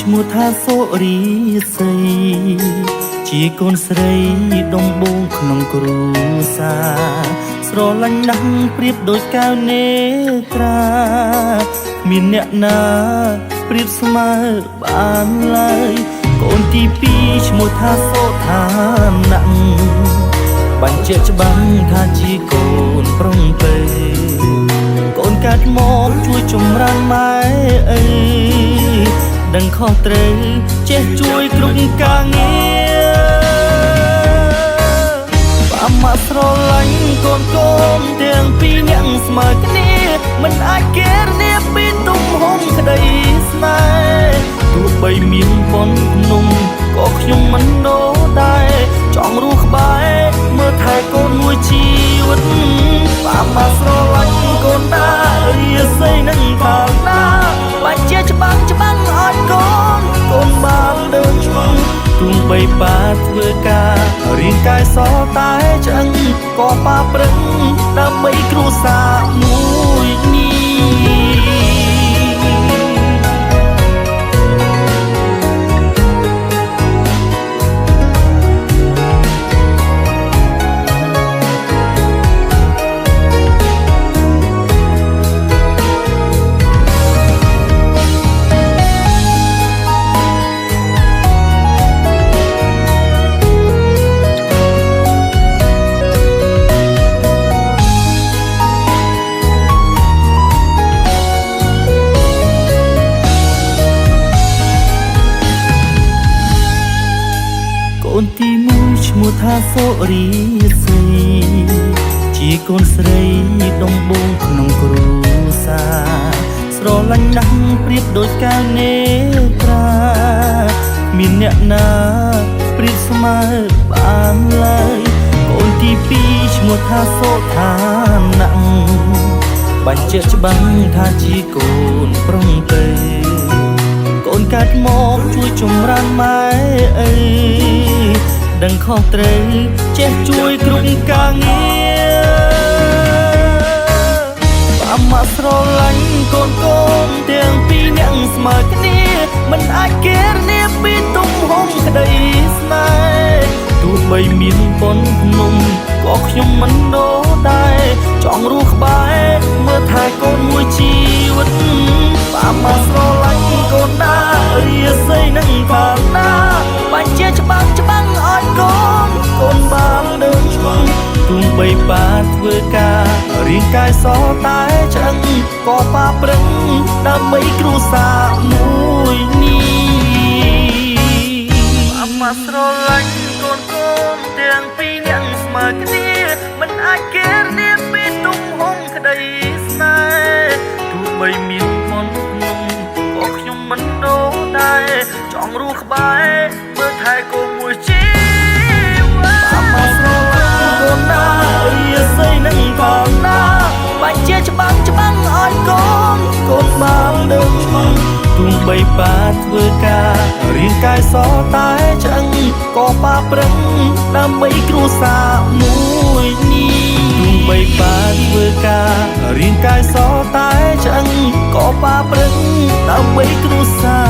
ឈ្មោះថាសូរីសីជាកូនស្រីដំបងក្នុងគ្រួសារស្រឡាញ់ណាស់ប្រៀបដូចកែវនេត្រាមានអ្នកណាប្រៀបស្មើបានឡើយកូនទីពីរឈ្មោះថាសូថាណាក់បញ្ជាក់ច្បាស់ថាជាកូនប្រុងពេកូនកាត់មកជួយចម្រើនម៉ែអីដឹងខុសត្រូវចេះជួយគ្រប់ការងារបាម៉ាក់ស្រឡាញ់កូនទាំងពីរនាក់ស្មើគ្នាមិនអាចកែគ្នាពីទំហំក្តីស្នេហ៍ទោះបីមានប៉ុនភ្នំក៏ខ្ញុំមិនដូរដែរចង់រស់ក្បែរមើលថែកូនមួយជីវិតបាម៉ាក់ស្រឡាញ់កូនដែររាសីនឹងខាងណាបាច់ជាច្បាំងឲ្យកូនបានដឹងទោះបីប៉ាធ្វើការរាងកាយសតែឆ្អឹងក៏ប៉ាប្រឹងដើម្បីគ្រួសារមួយនេះកូនទីមួយឈ្មោះថាសូរីសីជាកូនស្រីដំបងក្នុងគ្រួសារស្រឡាញ់ណាស់ប្រៀបដូចកែវនេត្រាមានអ្នកណាប្រៀបស្មើបានឡើយកូនទីពីរឈ្មោះថាសូថាណាក់បញ្ជាក់ច្បាស់ថាជាកូនប្រុងពេកូនកាត់មកជួយចម្រើនម៉ែអីដឹងខុសត្រូវចេះជួយគ្រប់ការងារបាម៉ាក់ស្រឡាញ់កូនទាំងពីរនាក់ស្មើគ្នាមិនអាចកែគ្នាពីទំហំក្តីស្នេហ៍ទោះបីមានប៉ុនភ្នំក៏ខ្ញុំមិនដូរដែរចង់រស់ក្បែរមើលថែកូនមួយជីវិតបាម៉ាក់ស្រឡាញ់កូនដែររាសីនឹងខាងណាបាច់ជាច្បាំងឲ្យកូនបានដឹងទោះបីប៉ាធ្វើការរាងកាយសតែឆ្អឹងក៏ប៉ាប្រឹងដើម្បីគ្រួសារមួយនេះបាម៉ាក់ស្រឡាញ់កូនទាំងពីរនាក់ស្មើគ្នាមិនអាចកែគ្នាពីទំហំក្តីស្នេហ៍ទោះបីមានប៉ុនភ្នំក៏ខ្ញុំមិនដូរដែរចង់រស់ក្បែរមើលថែកូនមួយជីវិតបាម៉ាក់ស្រឡាញ់កូនដែររាសីនឹងខាងណាបាច់ជាច្បាំងឲ្យកូនបានដឹងទោះបីប៉ាធ្វើការរាងកាយសតែឆ្អឹងក៏ប៉ាប្រឹងដើម្បីគ្រួសារមួយនេះទោះបីប៉ាធ្វើការរាងកាយសតែឆ្អឹងក៏ប៉ាប្រឹងដើម្បីគ្រួសារ